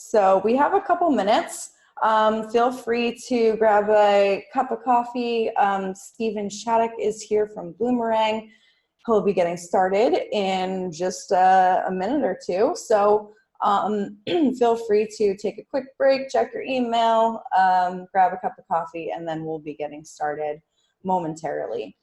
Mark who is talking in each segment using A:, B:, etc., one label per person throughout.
A: So we have a couple minutes. Feel free to grab a cup of coffee. Stephen Shattuck is here from Bloomerang. He'll be getting started in just a minute or two. So feel free to take a quick break, check your email, grab a cup of coffee, and then we'll be getting started momentarily.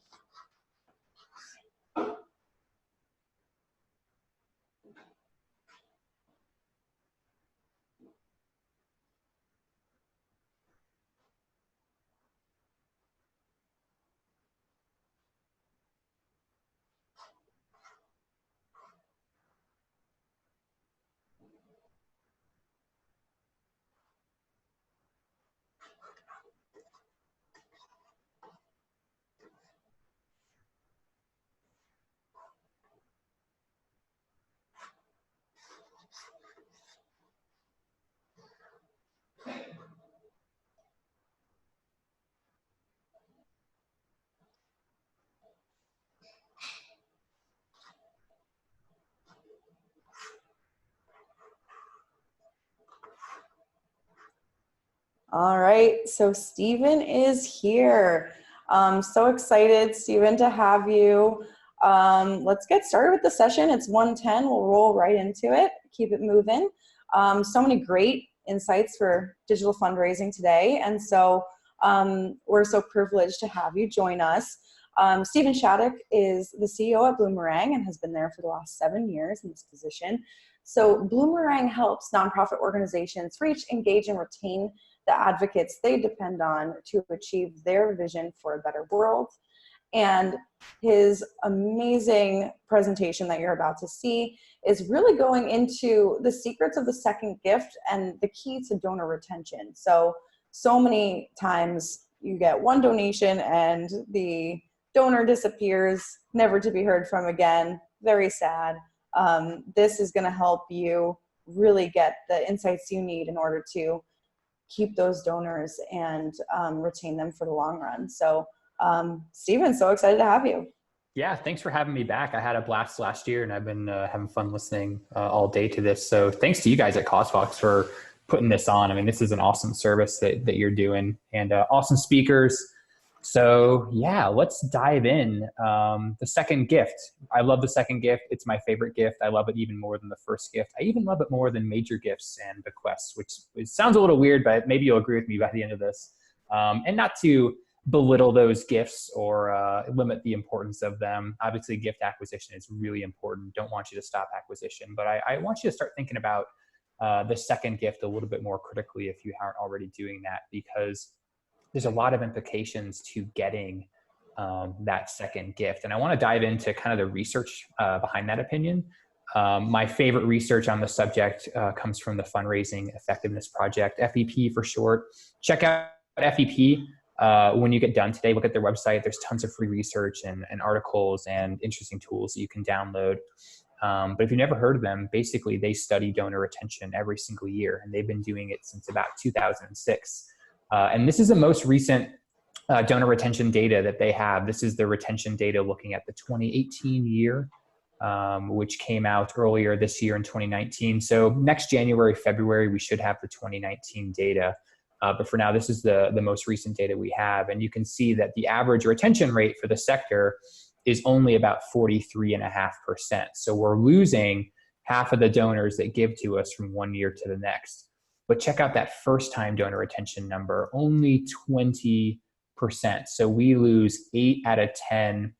A: All right, so Stephen is here. So excited, Stephen, to have you. Let's get started with the session. It's 1:10. We'll roll right into it, keep it moving. So many great insights for digital fundraising today. And so we're so privileged to have you join us. Stephen Shattuck is the CEO at Bloomerang and has been there for the last 7 years in this position. So Bloomerang helps nonprofit organizations reach, engage, and retain the advocates they depend on to achieve their vision for a better world. And his amazing presentation that you're about to see is really going into the secrets of the second gift and the key to donor retention. So many times you get one donation and the donor disappears, never to be heard from again. Very sad. This is going to help you really get the insights you need in order to keep those donors and retain them for the long run. So Stephen, so excited to have you.
B: Yeah, thanks for having me back. I had a blast last year and I've been having fun listening all day to this. So thanks to you guys at CauseVox for putting this on. I mean, this is an awesome service that you're doing and awesome speakers. So yeah, let's dive in. The second gift. I love the second gift. It's my favorite gift. I love it even more than the first gift. I even love it more than major gifts and bequests, which it sounds a little weird, but maybe you'll agree with me by the end of this. And not to belittle those gifts or limit the importance of them. Obviously, gift acquisition is really important. Don't want you to stop acquisition, but I want you to start thinking about the second gift a little bit more critically if you aren't already doing that, because there's a lot of implications to getting that second gift. And I want to dive into kind of the research behind that opinion. My favorite research on the subject comes from the Fundraising Effectiveness Project, FEP for short. Check out FEP when you get done today. Look at their website. There's tons of free research and articles and interesting tools that you can download. But if you've never heard of them, basically they study donor retention every single year, and they've been doing it since about 2006. And this is the most recent donor retention data that they have. This is the retention data looking at the 2018 year, which came out earlier this year in 2019. So next January, February, we should have the 2019 data. But for now, this is the most recent data we have. And you can see that the average retention rate for the sector is only about 43.5%. So we're losing half of the donors that give to us from one year to the next. But check out that first-time donor retention number, only 20%. So we lose 8 out of 10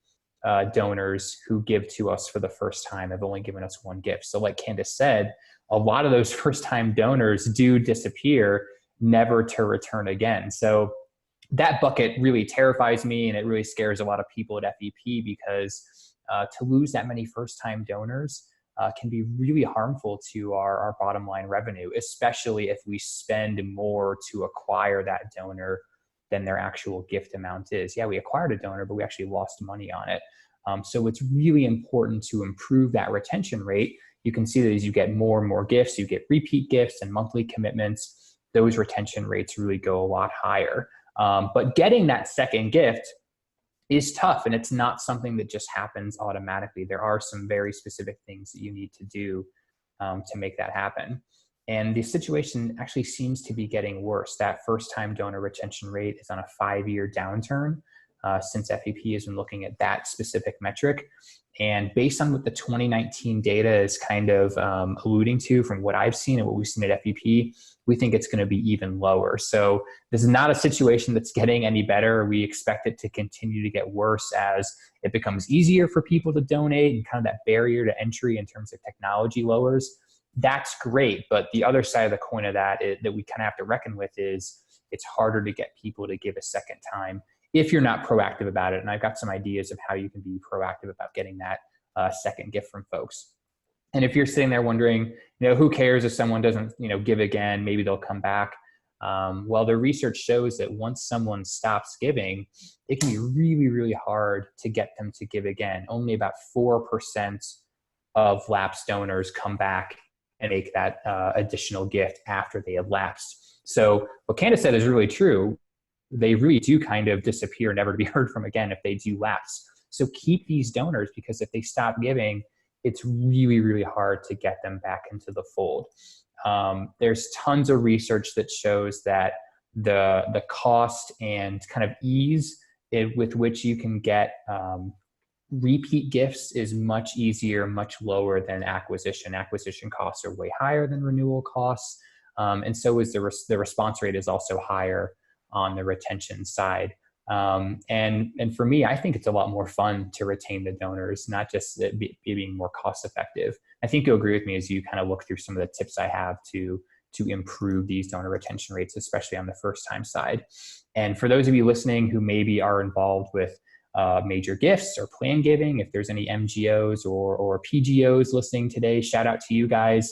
B: donors who give to us for the first time have only given us one gift. So like Candace said, a lot of those first-time donors do disappear, never to return again. So that bucket really terrifies me, and it really scares a lot of people at FEP because to lose that many first-time donors can be really harmful to our bottom line revenue, especially if we spend more to acquire that donor than their actual gift amount is. Yeah, we acquired a donor, but we actually lost money on it. So it's really important to improve that retention rate. You can see that as you get more and more gifts, you get repeat gifts and monthly commitments, those retention rates really go a lot higher. But getting that second gift is tough, and it's not something that just happens automatically. There are some very specific things that you need to do to make that happen. And the situation actually seems to be getting worse. That first-time donor retention rate is on a 5-year downturn since FEP has been looking at that specific metric. And based on what the 2019 data is kind of alluding to from what I've seen and what we've seen at FEP, we think it's going to be even lower. So this is not a situation that's getting any better. We expect it to continue to get worse as it becomes easier for people to donate and kind of that barrier to entry in terms of technology lowers. That's great. But the other side of the coin of that that we kind of have to reckon with is it's harder to get people to give a second time if you're not proactive about it. And I've got some ideas of how you can be proactive about getting that second gift from folks. And if you're sitting there wondering, who cares if someone doesn't, give again, maybe they'll come back. Well, the research shows that once someone stops giving, it can be really, really hard to get them to give again. Only about 4% of lapsed donors come back and make that additional gift after they have lapsed. So what Candace said is really true. They really do kind of disappear, never to be heard from again if they do lapse. So keep these donors, because if they stop giving, it's really, really hard to get them back into the fold. There's tons of research that shows that the cost and kind of ease with which you can get repeat gifts is much easier, much lower than acquisition. Acquisition costs are way higher than renewal costs. And so is the response rate is also higher on the retention side. And for me, I think it's a lot more fun to retain the donors, not just being more cost effective. I think you'll agree with me as you kind of look through some of the tips I have to improve these donor retention rates, especially on the first time side. And for those of you listening who maybe are involved with major gifts or plan giving, if there's any MGOs or PGOs listening today, shout out to you guys.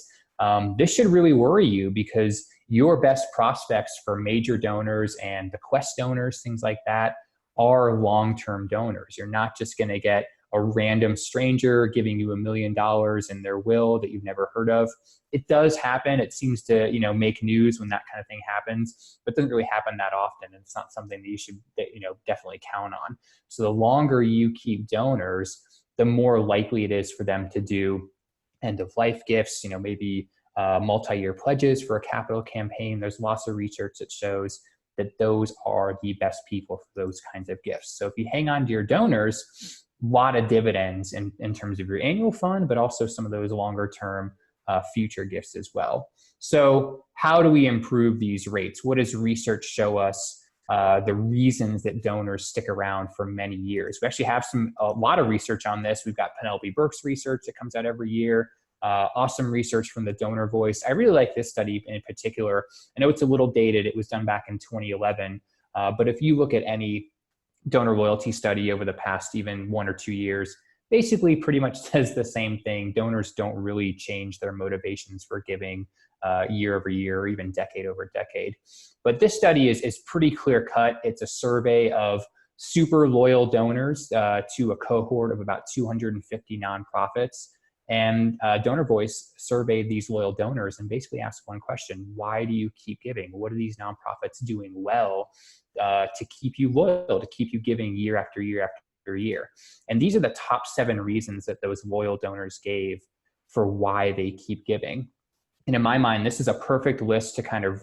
B: This should really worry you, because your best prospects for major donors and bequest donors, things like that, are long-term donors. You're not just going to get a random stranger giving you $1 million in their will that you've never heard of. It does happen. It seems to, make news when that kind of thing happens, but it doesn't really happen that often. It's not something that you should, definitely count on. So the longer you keep donors, the more likely it is for them to do end of life gifts, maybe multi-year pledges for a capital campaign. There's lots of research that shows that those are the best people for those kinds of gifts. So if you hang on to your donors, a lot of dividends in terms of your annual fund, but also some of those longer term future gifts as well. So how do we improve these rates? What does research show us the reasons that donors stick around for many years? We actually have a lot of research on this. We've got Penelope Burke's research that comes out every year. Awesome research from the Donor Voice. I really like this study in particular. I know it's a little dated. It was done back in 2011. But if you look at any donor loyalty study over the past even 1 or 2 years, basically pretty much says the same thing. Donors don't really change their motivations for giving year over year, or even decade over decade. But this study is pretty clear cut. It's a survey of super loyal donors to a cohort of about 250 nonprofits. And Donor Voice surveyed these loyal donors and basically asked one question: why do you keep giving? What are these nonprofits doing well to keep you loyal, to keep you giving year after year after year? And these are the top 7 reasons that those loyal donors gave for why they keep giving. And in my mind, this is a perfect list to kind of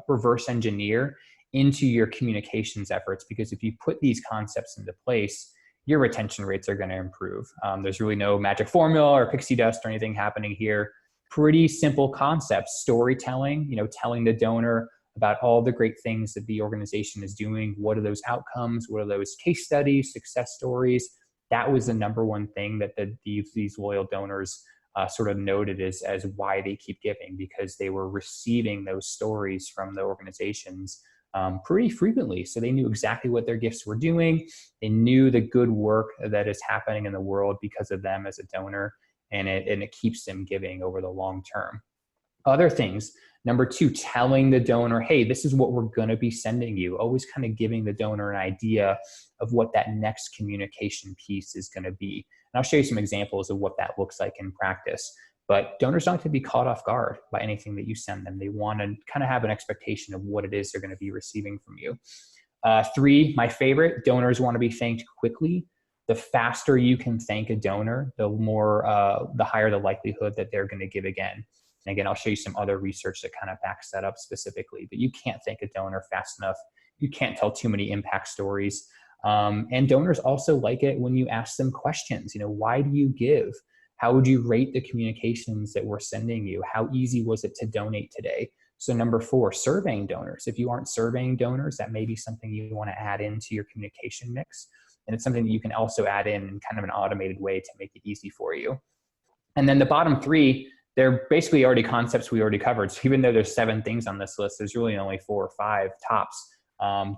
B: reverse engineer into your communications efforts, because if you put these concepts into place, your retention rates are going to improve. There's really no magic formula or pixie dust or anything happening here. Pretty simple concepts: storytelling, telling the donor about all the great things that the organization is doing. What are those outcomes? What are those case studies, success stories? That was the number one thing that these loyal donors sort of noted as why they keep giving, because they were receiving those stories from the organizations pretty frequently. So they knew exactly what their gifts were doing. They knew the good work that is happening in the world because of them as a donor, and it keeps them giving over the long term. Other things: number 2, telling the donor, hey, this is what we're going to be sending you. Always kind of giving the donor an idea of what that next communication piece is going to be. And I'll show you some examples of what that looks like in practice. But donors don't have to be caught off guard by anything that you send them. They want to kind of have an expectation of what it is they're going to be receiving from you. 3, my favorite: donors want to be thanked quickly. The faster you can thank a donor, the higher the likelihood that they're going to give again. And again, I'll show you some other research that kind of backs that up specifically, but you can't thank a donor fast enough. You can't tell too many impact stories. And donors also like it when you ask them questions. Why do you give? How would you rate the communications that we're sending you? How easy was it to donate today? So number 4, surveying donors. If you aren't surveying donors, that may be something you want to add into your communication mix. And it's something that you can also add in kind of an automated way to make it easy for you. And then the bottom 3, they're basically already concepts we already covered. So even though there's 7 things on this list, there's really only 4 or 5 tops.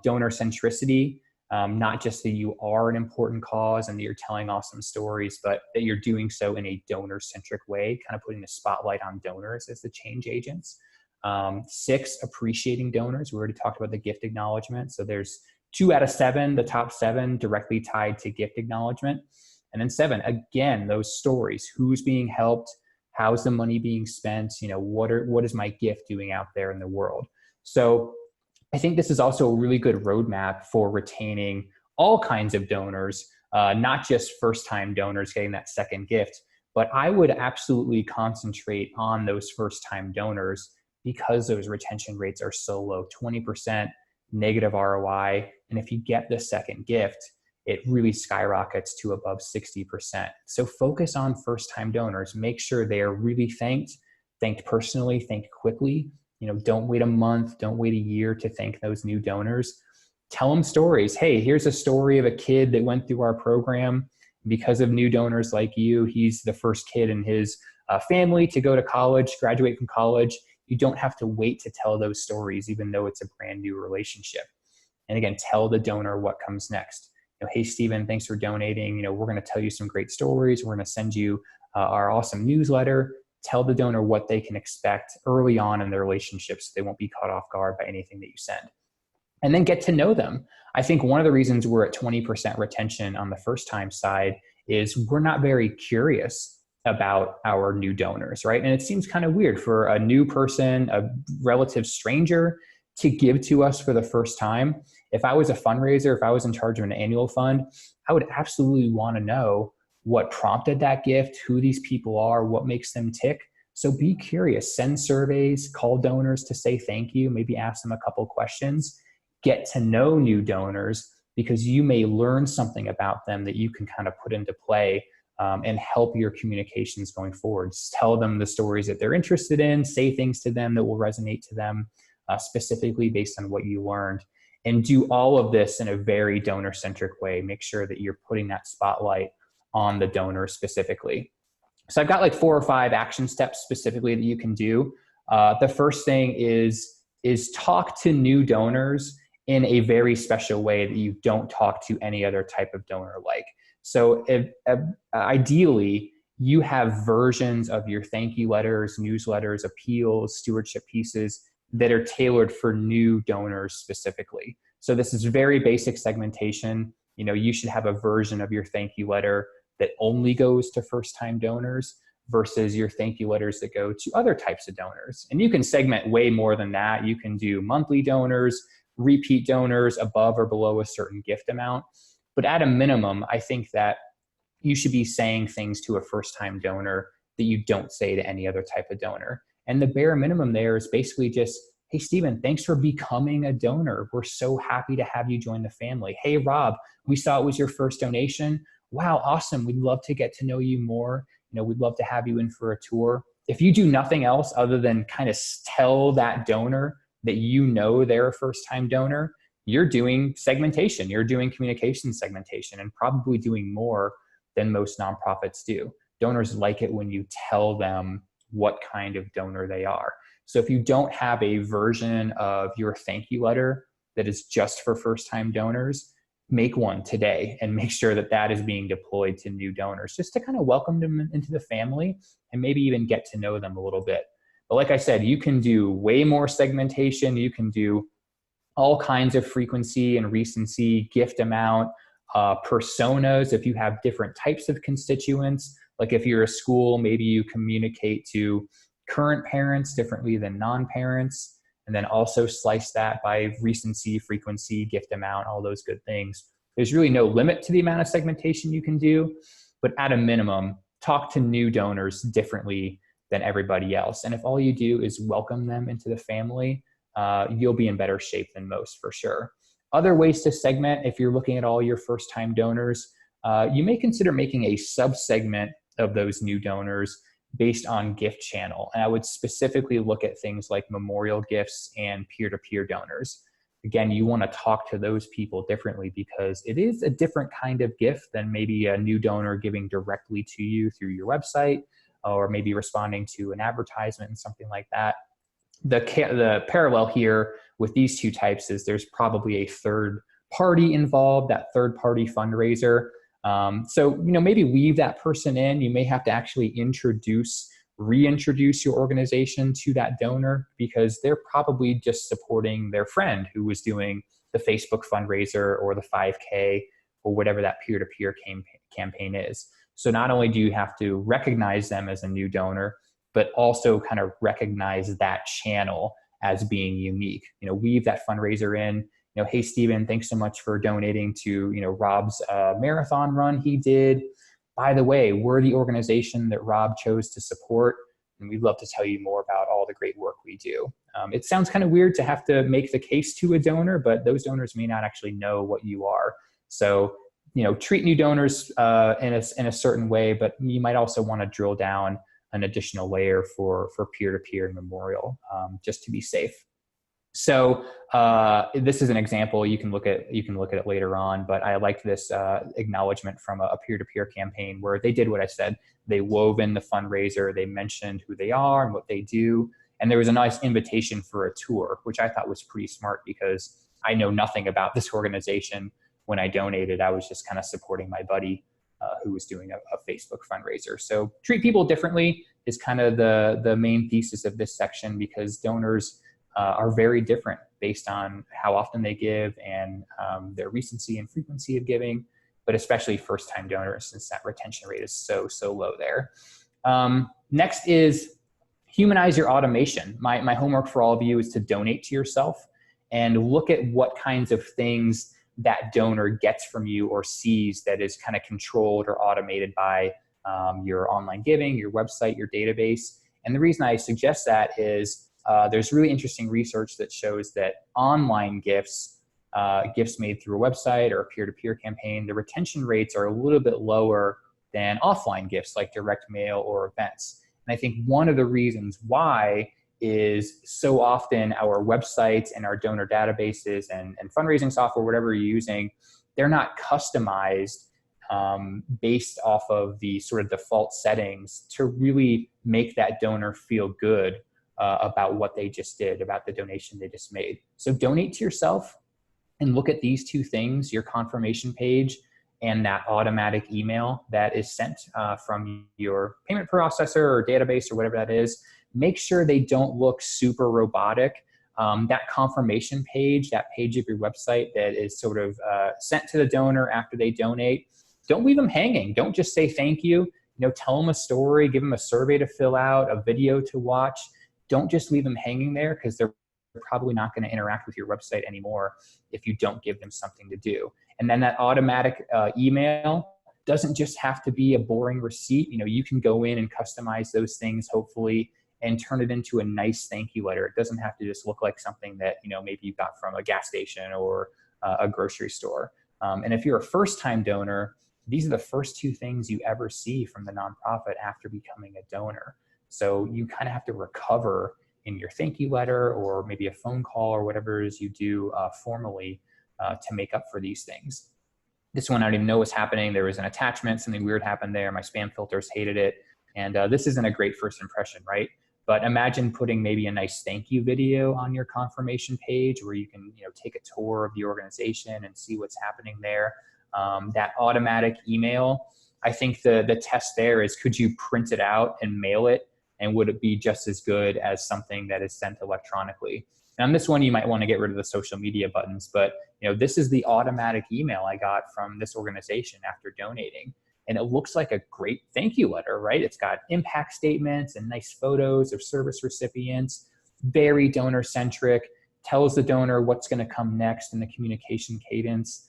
B: Donor centricity, not just that you are an important cause and that you're telling awesome stories, but that you're doing so in a donor-centric way, kind of putting the spotlight on donors as the change agents. 6, appreciating donors. We already talked about the gift acknowledgement. So there's 2 out of 7, the top 7 directly tied to gift acknowledgement. And then 7, again, those stories. Who's being helped? How's the money being spent? What is my gift doing out there in the world? So I think this is also a really good roadmap for retaining all kinds of donors, not just first-time donors getting that second gift, but I would absolutely concentrate on those first-time donors because those retention rates are so low, 20% negative ROI. And if you get the second gift, it really skyrockets to above 60%. So focus on first-time donors. Make sure they are really thanked personally, thanked quickly. Don't wait a month, don't wait a year to thank those new donors. Tell them stories. Hey, here's a story of a kid that went through our program. Because of new donors like you, he's the first kid in his family to go to college, graduate from college. You don't have to wait to tell those stories, even though it's a brand new relationship. And again, tell the donor what comes next. Hey, Stephen, thanks for donating. We're going to tell you some great stories. We're going to send you our awesome newsletter. Tell the donor what they can expect early on in their relationship so they won't be caught off guard by anything that you send. And then get to know them. I think one of the reasons we're at 20% retention on the first time side is we're not very curious about our new donors, right? And it seems kind of weird for a new person, a relative stranger, to give to us for the first time. If I was a fundraiser, if I was in charge of an annual fund, I would absolutely want to know what prompted that gift, who these people are, what makes them tick. So be curious, send surveys, call donors to say thank you, maybe ask them a couple questions, get to know new donors because you may learn something about them that you can kind of put into play and help your communications going forward. Just tell them the stories that they're interested in, say things to them that will resonate to them specifically based on what you learned. And do all of this in a very donor-centric way. Make sure that you're putting that spotlight on the donor specifically. So I've got like 4 or 5 action steps specifically that you can do. The first thing is talk to new donors in a very special way that you don't talk to any other type of donor like. So ideally, you have versions of your thank you letters, newsletters, appeals, stewardship pieces that are tailored for new donors specifically. So this is very basic segmentation. You should have a version of your thank you letter that only goes to first-time donors versus your thank you letters that go to other types of donors. And you can segment way more than that. You can do monthly donors, repeat donors above or below a certain gift amount. But at a minimum, I think that you should be saying things to a first-time donor that you don't say to any other type of donor. And the bare minimum there is basically just, hey, Stephen, thanks for becoming a donor. We're so happy to have you join the family. Hey, Rob, we saw it was your first donation. Wow, awesome. We'd love to get to know you more. We'd love to have you in for a tour. If you do nothing else other than kind of tell that donor that they're a first-time donor, you're doing segmentation. You're doing communication segmentation and probably doing more than most nonprofits do. Donors like it when you tell them what kind of donor they are. So if you don't have a version of your thank you letter that is just for first-time donors, make one today and make sure that that is being deployed to new donors just to kind of welcome them into the family and maybe even get to know them a little bit. But like I said, you can do way more segmentation. You can do all kinds of frequency and recency, gift amount, personas. If you have different types of constituents, like if you're a school, maybe you communicate to current parents differently than non-parents, and then also slice that by recency, frequency, gift amount, all those good things. There's really no limit to the amount of segmentation you can do, but at a minimum, talk to new donors differently than everybody else. And if all you do is welcome them into the family, you'll be in better shape than most for sure. Other ways to segment, if you're looking at all your first-time donors, you may consider making a sub-segment of those new donors based on gift channel. And I would specifically look at things like memorial gifts and peer-to-peer donors. Again, you want to talk to those people differently because it is a different kind of gift than maybe a new donor giving directly to you through your website, or maybe responding to an advertisement and something like that. The parallel here with these two types is there's probably a third party involved, that third party fundraiser. So, maybe weave that person in. You may have to actually reintroduce your organization to that donor because they're probably just supporting their friend who was doing the Facebook fundraiser or the 5K or whatever that peer-to-peer campaign is. So not only do you have to recognize them as a new donor, but also kind of recognize that channel as being unique. Weave that fundraiser in. Hey, Steven, thanks so much for donating to, Rob's marathon run he did. By the way, we're the organization that Rob chose to support, and we'd love to tell you more about all the great work we do. It sounds kind of weird to have to make the case to a donor, but those donors may not actually know what you are. So, treat new donors in a certain way, but you might also want to drill down an additional layer for peer-to-peer and memorial, just to be safe. So this is an example. You can look at it later on, but I liked this acknowledgement from a peer-to-peer campaign where they did what I said. They wove in the fundraiser. They mentioned who they are and what they do. And there was a nice invitation for a tour, which I thought was pretty smart because I know nothing about this organization. When I donated, I was just kind of supporting my buddy who was doing a Facebook fundraiser. So treat people differently is kind of the main thesis of this section because donors are very different based on how often they give and their recency and frequency of giving, but especially first-time donors since that retention rate is so low there. Next is humanize your automation. My homework for all of you is to donate to yourself and look at what kinds of things that donor gets from you or sees that is kind of controlled or automated by your online giving, your website, your database. And the reason I suggest that is there's really interesting research that shows that online gifts, gifts made through a website or a peer-to-peer campaign, the retention rates are a little bit lower than offline gifts like direct mail or events. And I think one of the reasons why is so often our websites and our donor databases and fundraising software, whatever you're using, they're not customized based off of the sort of default settings to really make that donor feel good about what they just did, about the donation they just made. So donate to yourself and look at these two things, your confirmation page and that automatic email that is sent from your payment processor or database or whatever that is. Make sure they don't look super robotic. That confirmation page, that page of your website that is sort of sent to the donor after they donate, don't leave them hanging. Don't just say thank you. Tell them a story, give them a survey to fill out, a video to watch. Don't just leave them hanging there because they're probably not going to interact with your website anymore if you don't give them something to do. And then that automatic email doesn't just have to be a boring receipt. You can go in and customize those things, hopefully, and turn it into a nice thank you letter. It doesn't have to just look like something that, maybe you got from a gas station or a grocery store. And if you're a first-time donor, these are the first two things you ever see from the nonprofit after becoming a donor. So you kind of have to recover in your thank you letter or maybe a phone call or whatever it is you do formally to make up for these things. This one, I don't even know what's happening. There was an attachment, something weird happened there. My spam filters hated it. And this isn't a great first impression, right? But imagine putting maybe a nice thank you video on your confirmation page where you can take a tour of the organization and see what's happening there. That automatic email, I think the test there is, could you print it out and mail it? And would it be just as good as something that is sent electronically? And on this one, you might want to get rid of the social media buttons, but this is the automatic email I got from this organization after donating. And it looks like a great thank you letter, right? It's got impact statements and nice photos of service recipients, very donor centric, tells the donor what's going to come next in the communication cadence,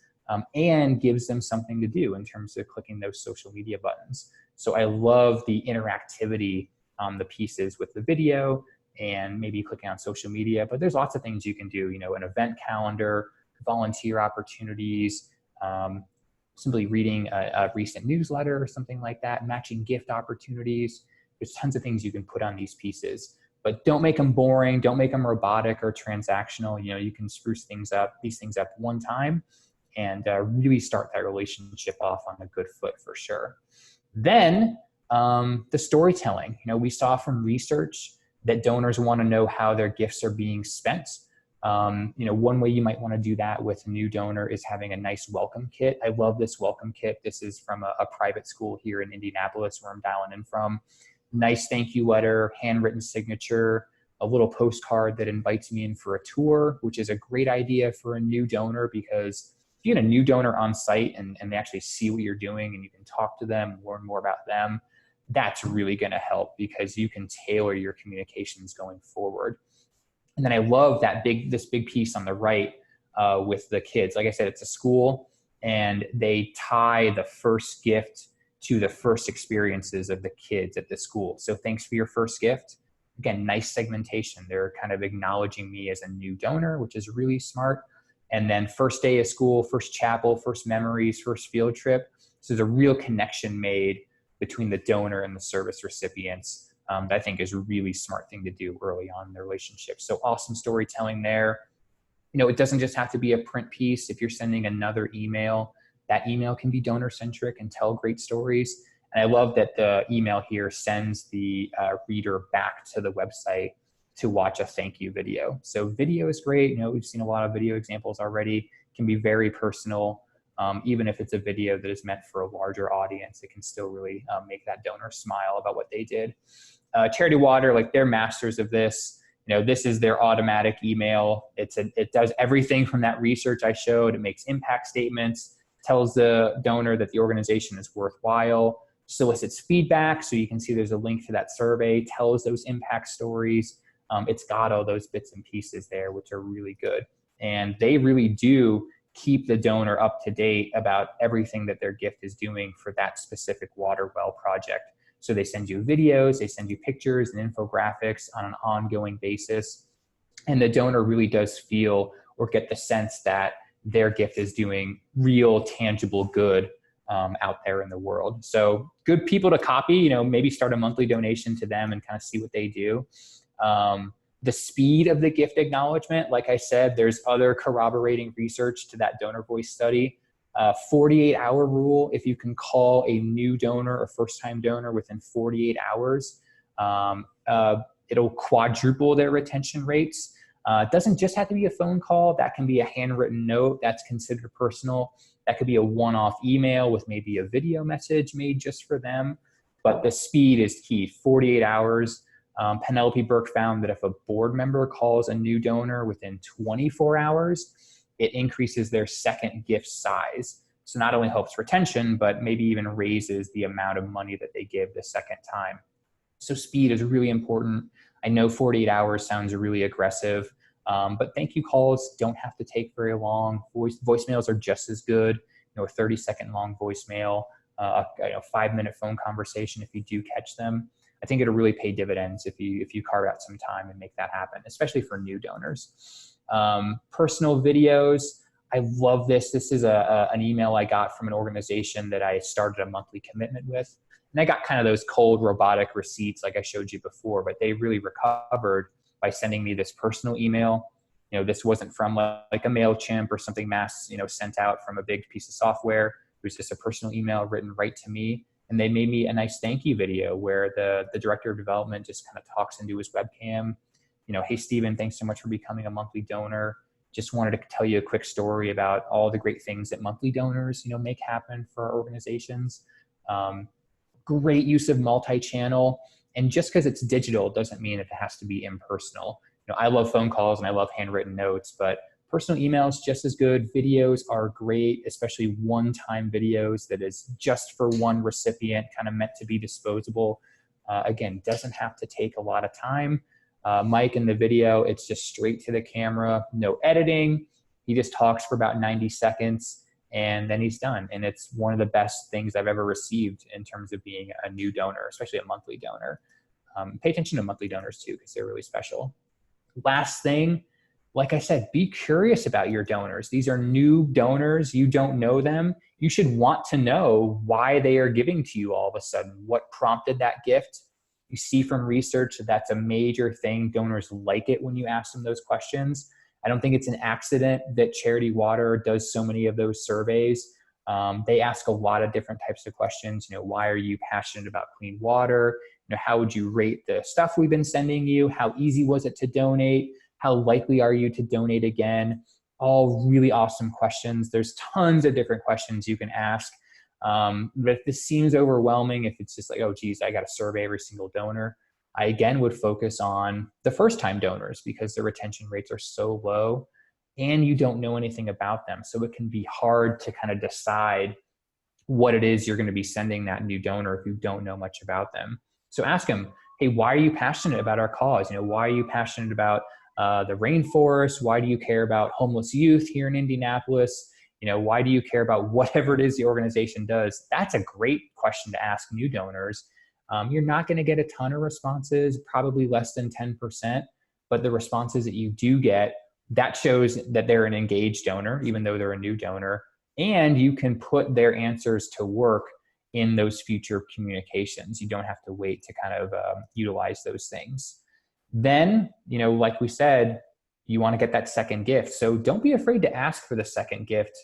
B: and gives them something to do in terms of clicking those social media buttons. So I love the interactivity the pieces with the video and maybe clicking on social media. But there's lots of things you can do, an event calendar, volunteer opportunities, simply reading a recent newsletter or something like that, matching gift opportunities. There's tons of things you can put on these pieces, but don't make them boring. Don't make them robotic or transactional. You can spruce these things up one time and really start that relationship off on a good foot for sure. Then the storytelling, we saw from research that donors want to know how their gifts are being spent. One way you might want to do that with a new donor is having a nice welcome kit. I love this welcome kit. This is from a private school here in Indianapolis where I'm dialing in from. Nice thank you letter, handwritten signature, a little postcard that invites me in for a tour, which is a great idea for a new donor, because if you get a new donor on site and they actually see what you're doing and you can talk to them, learn more about them, that's really going to help because you can tailor your communications going forward. And then I love this big piece on the right with the kids. Like I said, it's a school and they tie the first gift to the first experiences of the kids at the school. So thanks for your first gift. Again, nice segmentation. They're kind of acknowledging me as a new donor, which is really smart. And then first day of school, first chapel, first memories, first field trip. So there's a real connection made between the donor and the service recipients. That I think is a really smart thing to do early on in the relationship. So awesome storytelling there. It doesn't just have to be a print piece. If you're sending another email, that email can be donor centric and tell great stories. And I love that the email here sends the reader back to the website to watch a thank you video. So video is great. We've seen a lot of video examples already. It can be very personal. Even if it's a video that is meant for a larger audience, it can still really make that donor smile about what they did. Charity Water, they're masters of this. This is their automatic email. It does everything from that research I showed. It makes impact statements, tells the donor that the organization is worthwhile, solicits feedback. So you can see there's a link to that survey, tells those impact stories. It's got all those bits and pieces there, which are really good. And they really do keep the donor up to date about everything that their gift is doing for that specific water well project. So they send you videos, they send you pictures and infographics on an ongoing basis. And the donor really does feel or get the sense that their gift is doing real, tangible good out there in the world. So good people to copy, maybe start a monthly donation to them and kind of see what they do. The speed of the gift acknowledgement, like I said, there's other corroborating research to that donor voice study. 48-hour rule, if you can call a new donor or first-time donor within 48 hours, it'll quadruple their retention rates. It doesn't just have to be a phone call. That can be a handwritten note that's considered personal. That could be a one-off email with maybe a video message made just for them. But the speed is key, 48 hours. Penelope Burke found that if a board member calls a new donor within 24 hours, it increases their second gift size. So not only helps retention, but maybe even raises the amount of money that they give the second time. So speed is really important. I know 48 hours sounds really aggressive, but thank you calls don't have to take very long. Voicemails are just as good. A 30-second long voicemail, a 5-minute phone conversation if you do catch them. I think it'll really pay dividends if you carve out some time and make that happen, especially for new donors. Personal videos. I love this. This is an email I got from an organization that I started a monthly commitment with. And I got kind of those cold robotic receipts like I showed you before, but they really recovered by sending me this personal email. This wasn't from like a MailChimp or something mass, sent out from a big piece of software. It was just a personal email written right to me. And they made me a nice thank you video where the director of development just kind of talks into his webcam. Hey, Stephen, thanks so much for becoming a monthly donor. Just wanted to tell you a quick story about all the great things that monthly donors, make happen for our organizations. Great use of multi-channel. And just because it's digital doesn't mean it has to be impersonal. I love phone calls and I love handwritten notes, but personal emails just as good. Videos are great, especially one-time videos that is just for one recipient, kind of meant to be disposable. Again, doesn't have to take a lot of time. Mike in the video, it's just straight to the camera, no editing. He just talks for about 90 seconds and then he's done. And it's one of the best things I've ever received in terms of being a new donor, especially a monthly donor. Pay attention to monthly donors too, because they're really special. Last thing, like I said, be curious about your donors. These are new donors. You don't know them. You should want to know why they are giving to you all of a sudden. What prompted that gift? You see from research that that's a major thing. Donors like it when you ask them those questions. I don't think it's an accident that Charity Water does so many of those surveys. They ask a lot of different types of questions. Why are you passionate about clean water? How would you rate the stuff we've been sending you? How easy was it to donate? How likely are you to donate again? All really awesome questions. There's tons of different questions you can ask. But if this seems overwhelming, if it's just like, oh, geez, I got to survey every single donor, I again would focus on the first time donors because the retention rates are so low and you don't know anything about them. So it can be hard to kind of decide what it is you're going to be sending that new donor if you don't know much about them. So ask them, hey, why are you passionate about our cause? Why are you passionate about the rainforest? Why do you care about homeless youth here in Indianapolis? Why do you care about whatever it is the organization does? That's a great question to ask new donors. You're not going to get a ton of responses, probably less than 10%, but the responses that you do get, that shows that they're an engaged donor, even though they're a new donor, and you can put their answers to work in those future communications. You don't have to wait to kind of utilize those things. Then, like we said, you want to get that second gift. So don't be afraid to ask for the second gift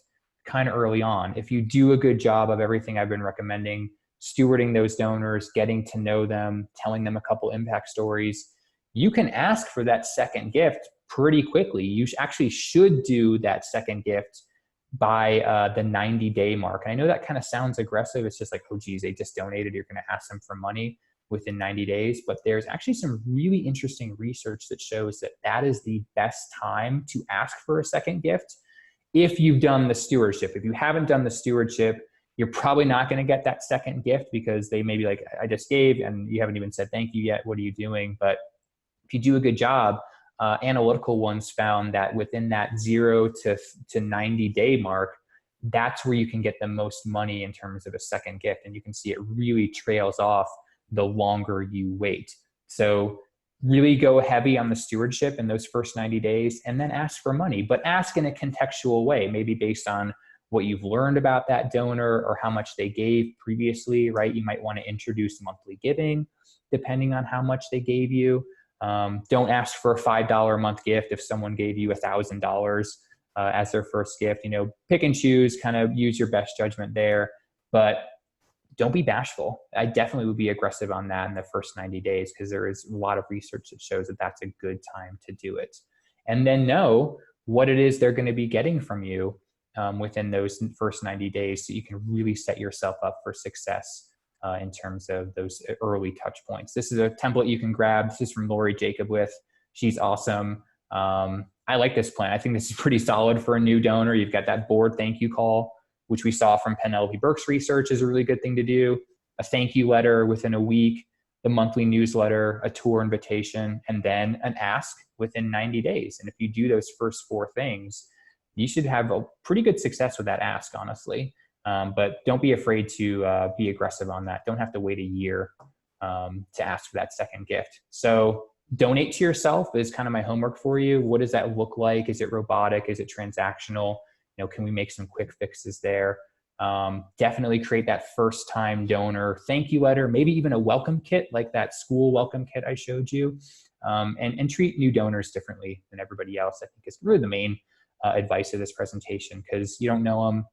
B: kind of early on. If you do a good job of everything I've been recommending, stewarding those donors, getting to know them, telling them a couple impact stories, you can ask for that second gift pretty quickly. You actually should do that second gift by the 90-day mark. And I know that kind of sounds aggressive. It's just like, oh, geez, they just donated. You're going to ask them for money within 90 days. But there's actually some really interesting research that shows that that is the best time to ask for a second gift if you've done the stewardship. If you haven't done the stewardship, you're probably not going to get that second gift because they may be like, I just gave and you haven't even said thank you yet. What are you doing? But if you do a good job, analytical ones found that within that 0 to 90-day mark, that's where you can get the most money in terms of a second gift. And you can see it really trails off the longer you wait. So really go heavy on the stewardship in those first 90 days and then ask for money, but ask in a contextual way, maybe based on what you've learned about that donor or how much they gave previously, right? You might want to introduce monthly giving depending on how much they gave you. Don't ask for a $5 a month gift if someone gave you $1,000 as their first gift. Pick and choose, kind of use your best judgment there, but don't be bashful. I definitely would be aggressive on that in the first 90 days because there is a lot of research that shows that that's a good time to do it. And then know what it is they're going to be getting from you within those first 90 days so you can really set yourself up for success in terms of those early touch points. This is a template you can grab. This is from Lori Jacob with. She's awesome. I like this plan. I think this is pretty solid for a new donor. You've got that board thank you call, which we saw from Penelope Burke's research is a really good thing to do. A thank you letter within a week, the monthly newsletter, a tour invitation, and then an ask within 90 days. And if you do those first 4 things, you should have a pretty good success with that ask, honestly. But don't be afraid to be aggressive on that. Don't have to wait a year to ask for that second gift. So donate to yourself is kind of my homework for you. What does that look like? Is it robotic? Is it transactional? Can we make some quick fixes there? Definitely create that first time donor thank you letter, maybe even a welcome kit like that school welcome kit I showed you, and treat new donors differently than everybody else. I think is really the main advice of this presentation because you don't know them.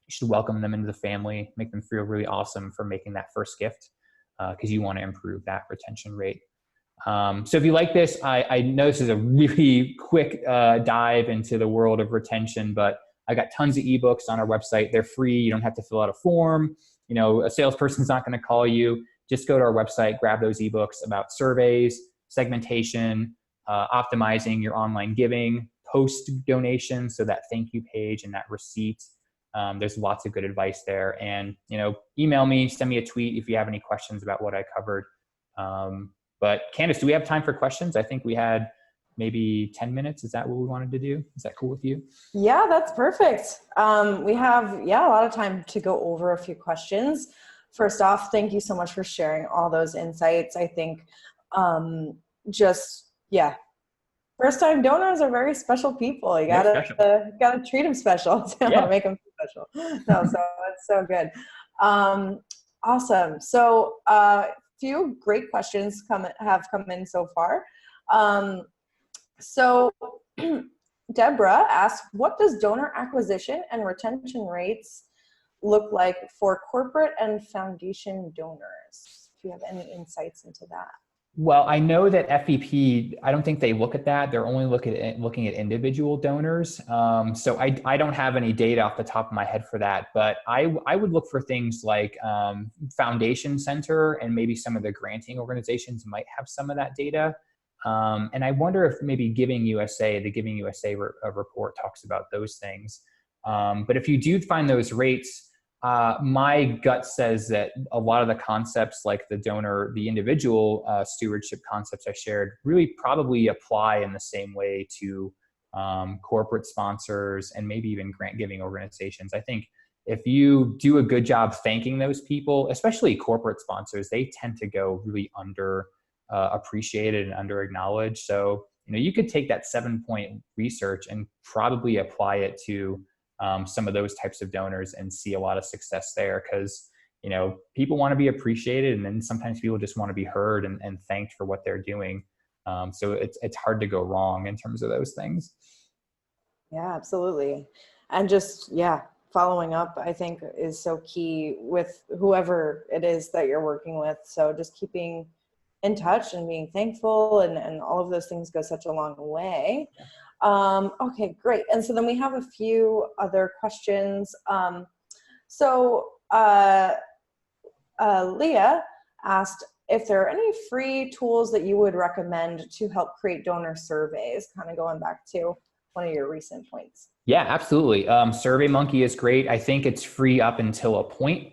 B: You should welcome them into the family, make them feel really awesome for making that first gift because you want to improve that retention rate. So if you like this, I know this is a really quick dive into the world of retention, but I got tons of ebooks on our website. They're free. You don't have to fill out a form. A salesperson's not going to call you. Just go to our website, grab those ebooks about surveys, segmentation, optimizing your online giving, post donation, so that thank you page and that receipt. There's lots of good advice there. And, email me, send me a tweet if you have any questions about what I covered. But Candace, do we have time for questions? I think we had maybe 10 minutes. Is that what we wanted to do? Is that cool with you?
A: Yeah, that's perfect. We have, a lot of time to go over a few questions. First off, thank you so much for sharing all those insights. I think Just, yeah, first time donors are very special people. You
B: They're
A: gotta
B: special.
A: gotta treat them special to
B: Yeah.
A: make them special. No, so that's so good. Um, awesome. So few great questions have come in so far. Um, so Deborah asked, what does donor acquisition and retention rates look like for corporate and foundation donors? Do you have any insights into that?
B: Well, I know that FEP, I don't think they look at that. They're only looking at individual donors. So I don't have any data off the top of my head for that, but I would look for things like Foundation Center, and maybe some of the granting organizations might have some of that data. And I wonder if maybe Giving USA, the Giving USA report talks about those things. But if you do find those rates, my gut says that a lot of the concepts, like the individual stewardship concepts I shared, really probably apply in the same way to corporate sponsors and maybe even grant giving organizations. I think if you do a good job thanking those people, especially corporate sponsors, they tend to go really under appreciated and under acknowledged. So, you could take that 7-point research and probably apply it to some of those types of donors and see a lot of success there, because people want to be appreciated, and then sometimes people just want to be heard and thanked for what they're doing. So it's hard to go wrong in terms of those things.
A: Yeah, absolutely. And just, yeah, following up, I think, is so key with whoever it is that you're working with. So just keeping in touch and being thankful and all of those things go such a long way. Okay, great. And so then we have a few other questions. So Leah asked if there are any free tools that you would recommend to help create donor surveys, kind of going back to one of your recent points.
B: Yeah, absolutely. SurveyMonkey is great. I think it's free up until a point.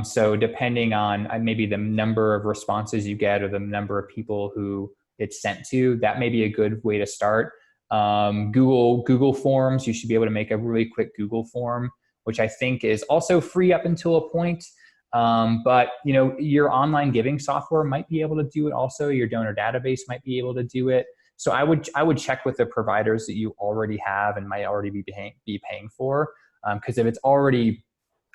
B: So depending on maybe the number of responses you get or the number of people who it's sent to, that may be a good way to start. Google Forms, you should be able to make a really quick Google form, which I think is also free up until a point. But your online giving software might be able to do it also. Your donor database might be able to do it. So I would check with the providers that you already have and might already be paying for, because if it's already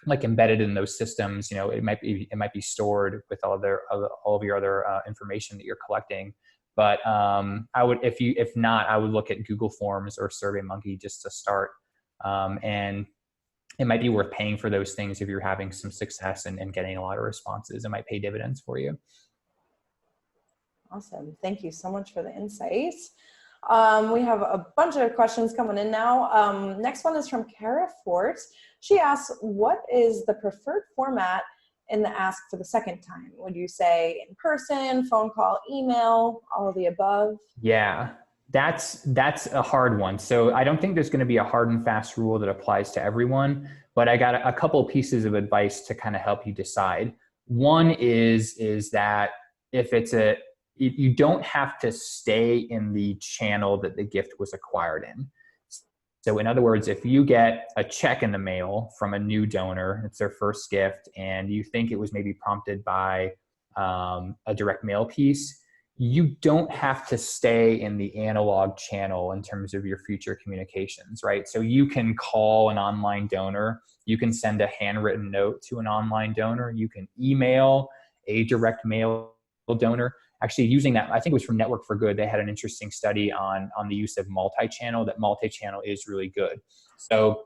B: like embedded in those systems, it might be stored with all of your other information that you're collecting. But if not, I would look at Google Forms or SurveyMonkey just to start, and it might be worth paying for those things if you're having some success and getting a lot of responses. It might pay dividends for you.
A: Awesome. Thank you so much for the insights. We have a bunch of questions coming in now. Next one is from Kara Fort. She asks, what is the preferred format in the ask for the second time? Would you say in person, phone call, email, all of the above?
B: Yeah, that's a hard one. So I don't think there's going to be a hard and fast rule that applies to everyone, but I got a couple pieces of advice to kind of help you decide. One is that if you don't have to stay in the channel that the gift was acquired in. So in other words, if you get a check in the mail from a new donor, it's their first gift, and you think it was maybe prompted by a direct mail piece, you don't have to stay in the analog channel in terms of your future communications, right? So you can call an online donor, you can send a handwritten note to an online donor, you can email a direct mail donor. Actually, using that, I think it was from Network for Good, they had an interesting study on the use of multi-channel, that multi-channel is really good. So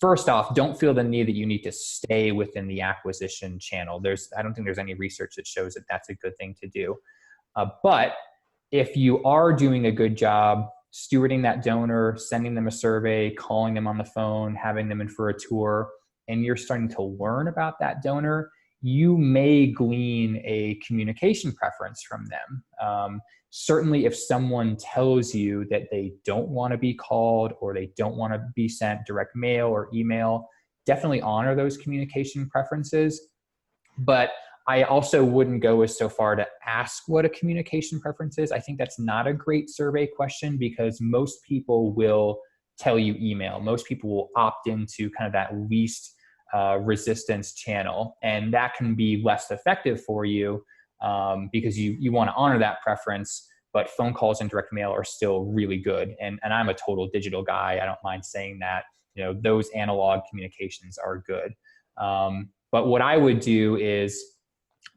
B: first off, don't feel the need that you need to stay within the acquisition channel. I don't think there's any research that shows that that's a good thing to do. But if you are doing a good job stewarding that donor, sending them a survey, calling them on the phone, having them in for a tour, and you're starting to learn about that donor, you may glean a communication preference from them. Certainly, if someone tells you that they don't want to be called or they don't want to be sent direct mail or email, definitely honor those communication preferences. But I also wouldn't go as so far to ask what a communication preference is. I think that's not a great survey question, because most people will tell you email. Most people will opt into kind of that least resistance channel, and that can be less effective for you. because you want to honor that preference. But phone calls and direct mail are still really good. And I'm a total digital guy. I don't mind saying that. Those analog communications are good. But what I would do is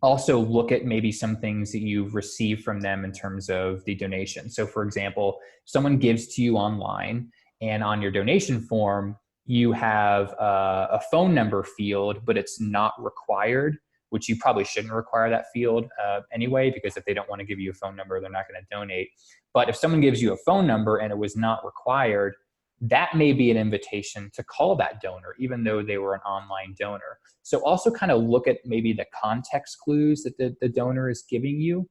B: also look at maybe some things that you've received from them in terms of the donation. So for example, someone gives to you online, and on your donation form, you have a phone number field, but it's not required, which you probably shouldn't require that field anyway, because if they don't want to give you a phone number, they're not going to donate. But if someone gives you a phone number and it was not required, that may be an invitation to call that donor, even though they were an online donor. So also kind of look at maybe the context clues that the donor is giving you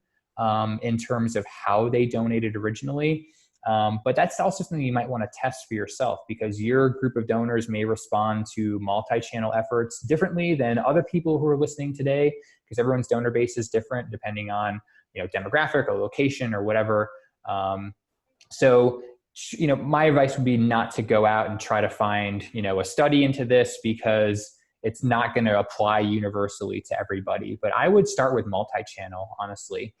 B: in terms of how they donated originally. But that's also something you might want to test for yourself, because your group of donors may respond to multi-channel efforts differently than other people who are listening today, because everyone's donor base is different depending on demographic or location or whatever. So my advice would be not to go out and try to find a study into this, because it's not going to apply universally to everybody. But I would start with multi-channel, honestly.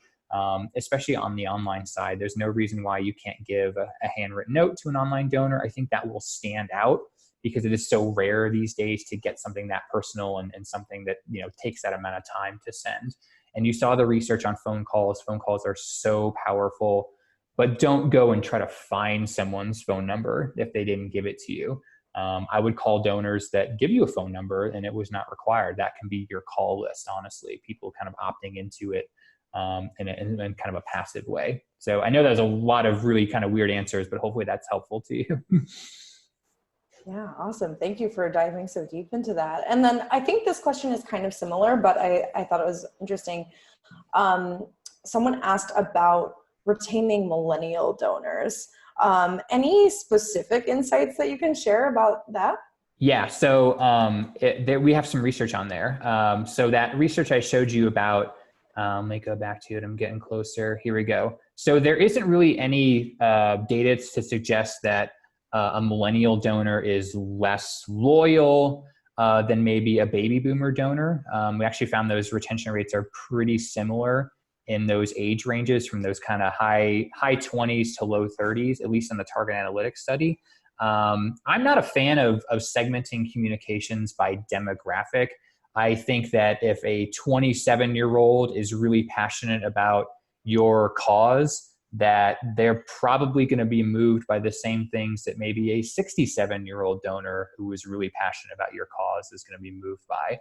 B: Especially on the online side. There's no reason why you can't give a handwritten note to an online donor. I think that will stand out because it is so rare these days to get something that personal and something that takes that amount of time to send. And you saw the research on phone calls. Phone calls are so powerful, but don't go and try to find someone's phone number if they didn't give it to you. I would call donors that give you a phone number and it was not required. That can be your call list, honestly. People kind of opting into it in kind of a passive way. So I know there's a lot of really kind of weird answers, but hopefully that's helpful to you.
A: Yeah, awesome. Thank you for diving so deep into that. And then I think this question is kind of similar, but I thought it was interesting. Someone asked about retaining millennial donors. Any specific insights that you can share about that?
B: Yeah, so we have some research on there. So that research I showed you about, let me go back to it. I'm getting closer. Here we go. So there isn't really any data to suggest that a millennial donor is less loyal than maybe a baby boomer donor. We actually found those retention rates are pretty similar in those age ranges, from those kind of high 20s to low 30s, at least in the target analytics study. I'm not a fan of segmenting communications by demographic. I think that if a 27-year-old is really passionate about your cause, that they're probably going to be moved by the same things that maybe a 67-year-old donor who is really passionate about your cause is going to be moved by.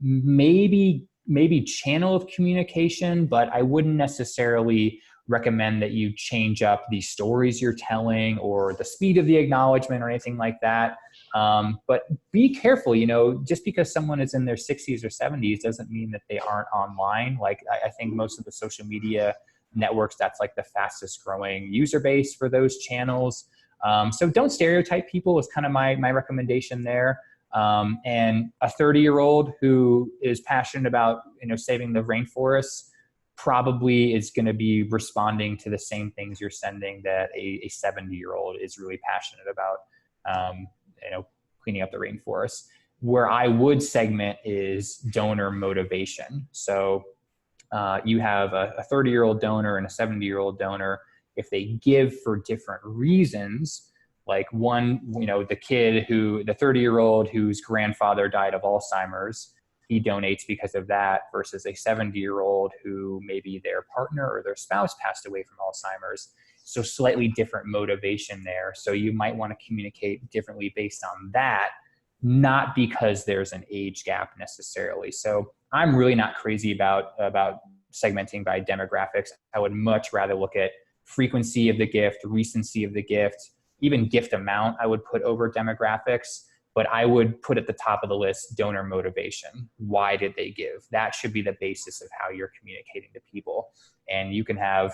B: Maybe channel of communication, but I wouldn't necessarily recommend that you change up the stories you're telling or the speed of the acknowledgement or anything like that. But be careful, just because someone is in their 60s or 70s doesn't mean that they aren't online. Like I think most of the social media networks, that's like the fastest growing user base for those channels. So don't stereotype people is kind of my recommendation there. And a 30-year-old who is passionate about, saving the rainforests probably is going to be responding to the same things you're sending that a 70-year-old is really passionate about, cleaning up the rainforest. Where I would segment is donor motivation. So you have a 30-year-old donor and a 70-year-old donor. If they give for different reasons, like one, the 30-year-old whose grandfather died of Alzheimer's, he donates because of that, versus a 70-year-old who maybe their partner or their spouse passed away from Alzheimer's. So slightly different motivation there. So you might want to communicate differently based on that, not because there's an age gap necessarily. So I'm really not crazy about segmenting by demographics. I would much rather look at frequency of the gift, recency of the gift, even gift amount I would put over demographics, but I would put at the top of the list donor motivation. Why did they give? That should be the basis of how you're communicating to people. And you can have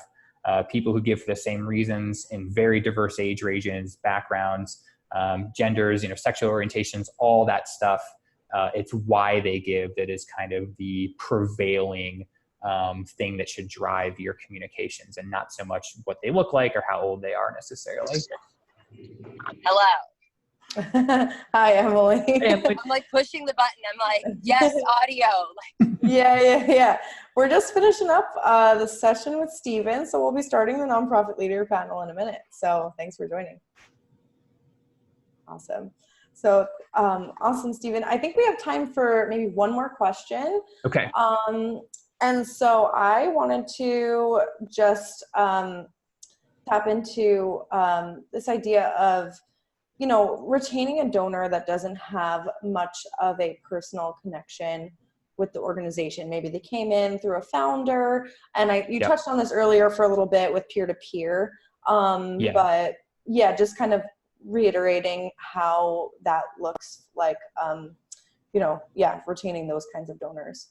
B: people who give for the same reasons in very diverse age ranges, backgrounds, genders, sexual orientations, all that stuff. It's why they give that is kind of the prevailing thing that should drive your communications, and not so much what they look like or how old they are necessarily.
C: Hello.
A: Hi, Emily.
B: And
C: I'm like pushing the button. I'm like, yes, audio.
A: Yeah. We're just finishing up the session with Steven, so we'll be starting the nonprofit leader panel in a minute. So thanks for joining. Awesome. So awesome, Steven. I think we have time for maybe one more question.
B: okay.
A: And so I wanted to just tap into this idea of, retaining a donor that doesn't have much of a personal connection with the organization. Maybe they came in through a founder, and you
B: Yep.
A: touched on this earlier for a little bit with peer-to-peer.
B: Yeah.
A: But yeah, just kind of reiterating how that looks like, retaining those kinds of donors.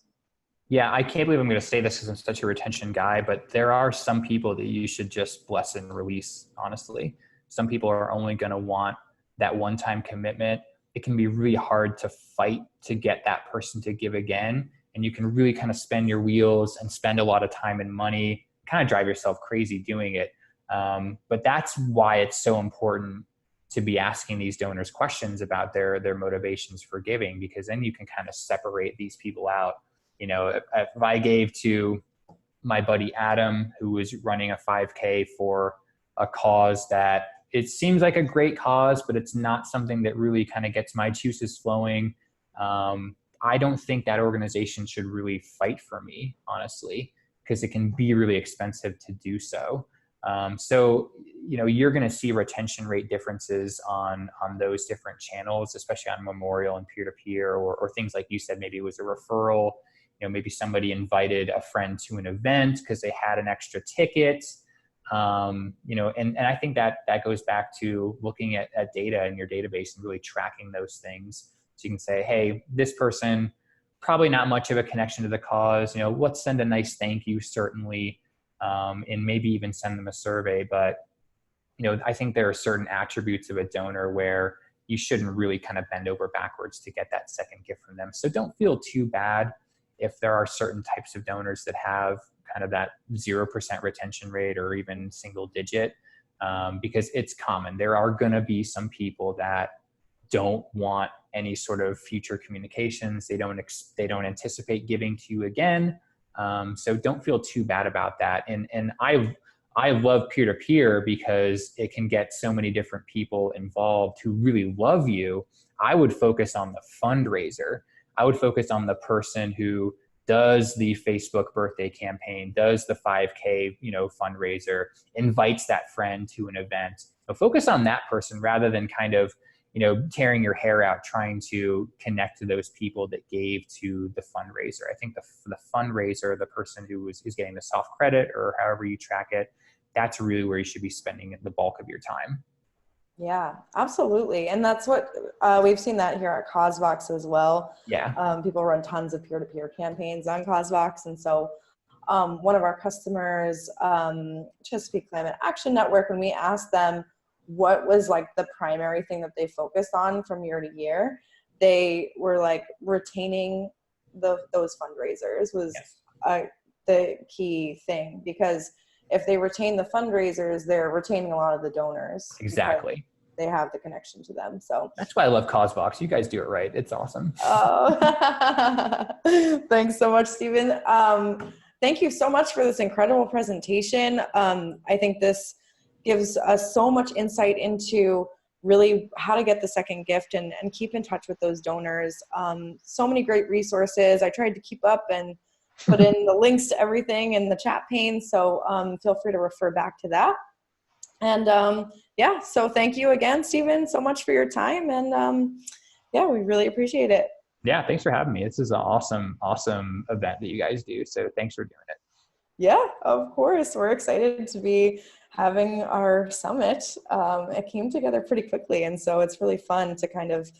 B: Yeah, I can't believe I'm going to say this because I'm such a retention guy, but there are some people that you should just bless and release, honestly. Some people are only going to want that one-time commitment. It can be really hard to fight to get that person to give again. And you can really kind of spin your wheels and spend a lot of time and money, kind of drive yourself crazy doing it. But that's why it's so important to be asking these donors questions about their motivations for giving, because then you can kind of separate these people out. If I gave to my buddy Adam, who was running a 5K for a cause that it seems like a great cause, but it's not something that really kind of gets my juices flowing. I don't think that organization should really fight for me, honestly, because it can be really expensive to do so. You're going to see retention rate differences on those different channels, especially on memorial and peer-to-peer, or things like you said, maybe it was a referral. Maybe somebody invited a friend to an event because they had an extra ticket. And I think that goes back to looking at data in your database and really tracking those things. So you can say, hey, this person, probably not much of a connection to the cause. Let's send a nice thank you, certainly, and maybe even send them a survey. But, I think there are certain attributes of a donor where you shouldn't really kind of bend over backwards to get that second gift from them. So don't feel too bad if there are certain types of donors that have kind of that 0% retention rate or even single digit, because it's common. There are going to be some people that don't want any sort of future communications. They don't anticipate giving to you again. So don't feel too bad about that. And I love peer-to-peer because it can get so many different people involved who really love you. I would focus on the fundraiser. I would focus on the person who does the Facebook birthday campaign, does the 5K, fundraiser, invites that friend to an event. So focus on that person rather than kind of, tearing your hair out trying to connect to those people that gave to the fundraiser. I think the fundraiser, the person who is getting the soft credit or however you track it, that's really where you should be spending the bulk of your time.
A: Yeah, absolutely. And that's what we've seen that here at CauseVox as well.
B: Yeah.
A: People run tons of peer-to-peer campaigns on CauseVox. And so one of our customers, Chesapeake Climate Action Network, when we asked them what was like the primary thing that they focused on from year to year, they were like retaining those fundraisers was the key thing, because if they retain the fundraisers, they're retaining a lot of the donors.
B: Exactly.
A: They have the connection to them. So
B: that's why I love CauseVox. You guys do it right. It's awesome.
A: Oh, thanks so much, Steven. Thank you so much for this incredible presentation. I think this gives us so much insight into really how to get the second gift and keep in touch with those donors. So many great resources. I tried to keep up and put in the links to everything in the chat pane. So feel free to refer back to that. And so thank you again, Steven, so much for your time. And we really appreciate it.
B: Yeah, thanks for having me. This is an awesome event that you guys do. So thanks for doing it.
A: Yeah, of course. We're excited to be having our summit. It came together pretty quickly. And so it's really fun to kind of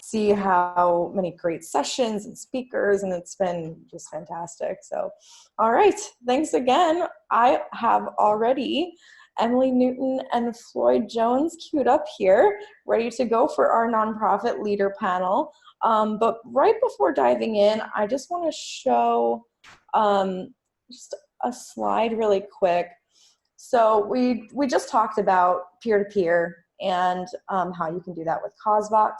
A: see how many great sessions and speakers, and it's been just fantastic. So, all right. Thanks again. I have already Emily Newton and Floyd Jones queued up here, ready to go for our nonprofit leader panel. But right before diving in, I just want to show just a slide really quick. So we just talked about peer-to-peer and how you can do that with CauseVox.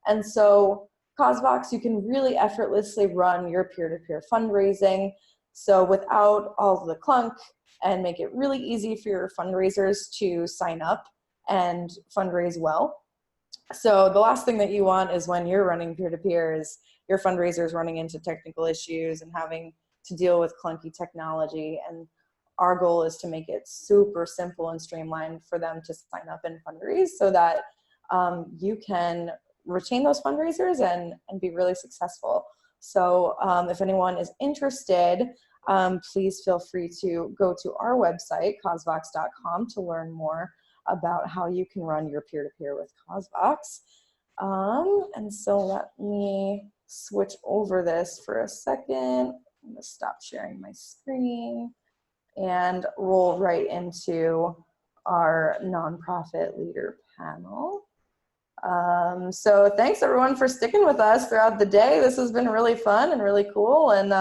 A: And so CauseVox, you can really effortlessly run your peer-to-peer fundraising. So without all the clunk, and make it really easy for your fundraisers to sign up and fundraise well. So the last thing that you want is when you're running peer-to-peer is your fundraisers running into technical issues and having to deal with clunky technology. And our goal is to make it super simple and streamlined for them to sign up and fundraise so that you can retain those fundraisers and be really successful. So if anyone is interested, please feel free to go to our website, causevox.com, to learn more about how you can run your peer-to-peer with CauseVox. And so let me switch over this for a second. I'm gonna stop sharing my screen and roll right into our nonprofit leader panel. So thanks everyone for sticking with us throughout the day. This has been really fun and really cool. And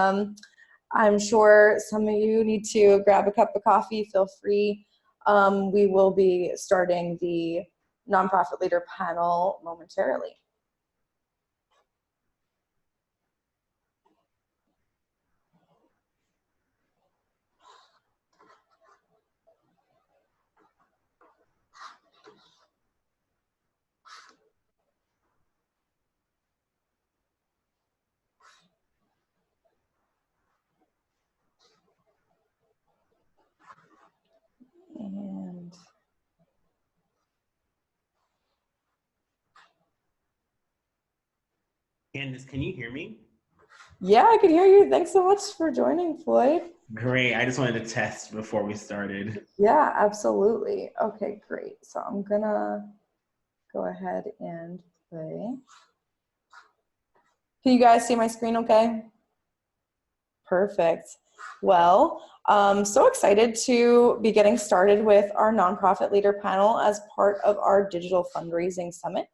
A: I'm sure some of you need to grab a cup of coffee, feel free. We will be starting the nonprofit leader panel momentarily. And
D: Candace, can you hear me?
A: yeah, I can hear you. Thanks so much for joining, Floyd.
D: Great. I just wanted to test before we started.
A: Yeah, absolutely. Okay, great. So I'm gonna go ahead and play. Can you guys see my screen okay? Perfect. Well, so excited to be getting started with our nonprofit leader panel as part of our digital fundraising summit.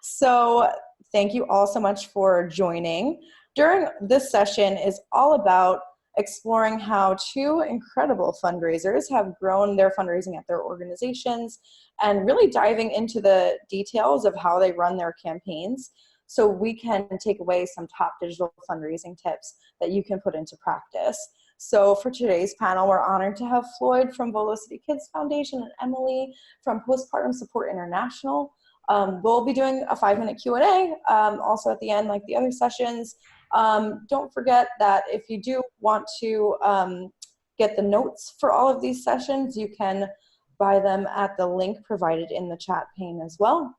A: So thank you all so much for joining. During this session is all about exploring how two incredible fundraisers have grown their fundraising at their organizations and really diving into the details of how they run their campaigns so we can take away some top digital fundraising tips that you can put into practice. So for today's panel, we're honored to have Floyd from Velocity Kids Foundation and Emily from Postpartum Support International. We'll be doing a 5-minute Q&A also at the end, like the other sessions. Don't forget that if you do want to get the notes for all of these sessions, you can buy them at the link provided in the chat pane as well.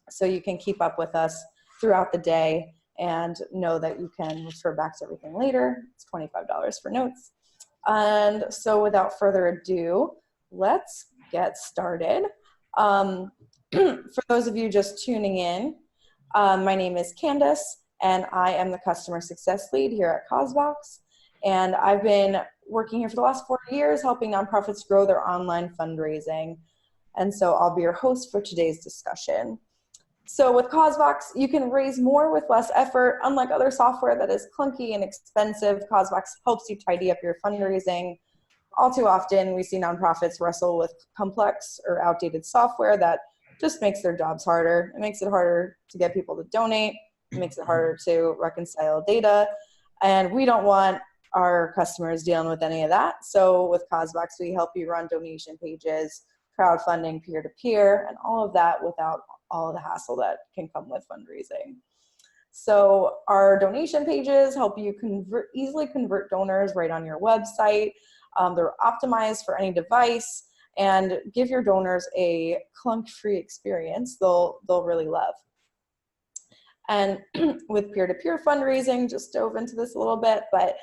A: So you can keep up with us throughout the day and know that you can refer back to everything later. It's $25 for notes. And so without further ado, let's get started. For those of you just tuning in, my name is Candace, and I am the Customer Success Lead here at CauseVox. And I've been working here for the last 4 years, helping nonprofits grow their online fundraising. And so I'll be your host for today's discussion. So with CauseVox, you can raise more with less effort. Unlike other software that is clunky and expensive, CauseVox helps you tidy up your fundraising. All too often, we see nonprofits wrestle with complex or outdated software that just makes their jobs harder. It makes it harder to get people to donate. It makes it harder to reconcile data. And we don't want our customers dealing with any of that. So with CauseVox, we help you run donation pages, crowdfunding, peer-to-peer, and all of that without all of the hassle that can come with fundraising. So our donation pages help you easily convert donors right on your website. They're optimized for any device and give your donors a clunk-free experience they'll really love. And with peer-to-peer fundraising, just dove into this a little bit, but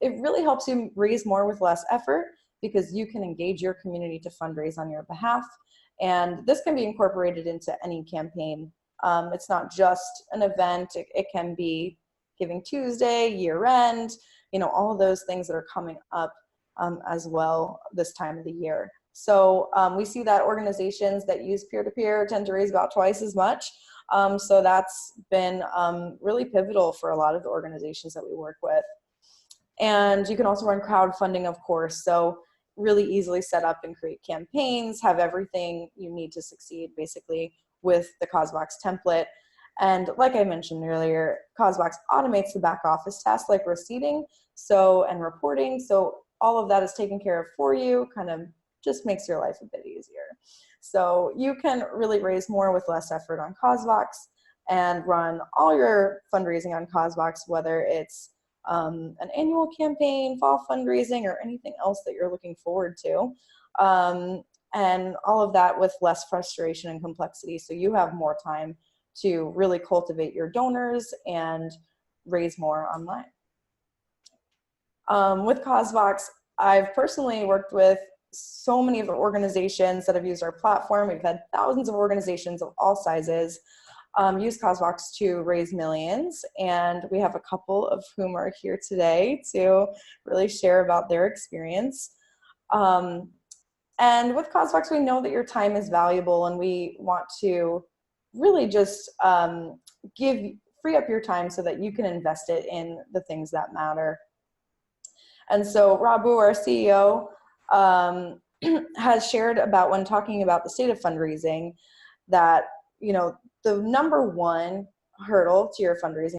A: it really helps you raise more with less effort because you can engage your community to fundraise on your behalf. And this can be incorporated into any campaign. It's not just an event. It can be Giving Tuesday, year end, all of those things that are coming up as well this time of the year. So we see that organizations that use peer-to-peer tend to raise about twice as much. So that's been really pivotal for a lot of the organizations that we work with. And you can also run crowdfunding, of course. So really easily set up and create campaigns, have everything you need to succeed basically with the CauseVox template. And like I mentioned earlier, CauseVox automates the back office tasks like receipting and reporting. So all of that is taken care of for you, kind of just makes your life a bit easier. So you can really raise more with less effort on CauseVox and run all your fundraising on CauseVox, whether it's an annual campaign, fall fundraising, or anything else that you're looking forward to. And all of that with less frustration and complexity. So you have more time to really cultivate your donors and raise more online. With CauseVox, I've personally worked with so many of the organizations that have used our platform. We've had thousands of organizations of all sizes use CauseVox to raise millions, and we have a couple of whom are here today to really share about their experience. And with CauseVox, we know that your time is valuable, and we want to really just free up your time so that you can invest it in the things that matter. And so Rabu, our CEO, has shared about when talking about the state of fundraising that, the number one hurdle to your fundraising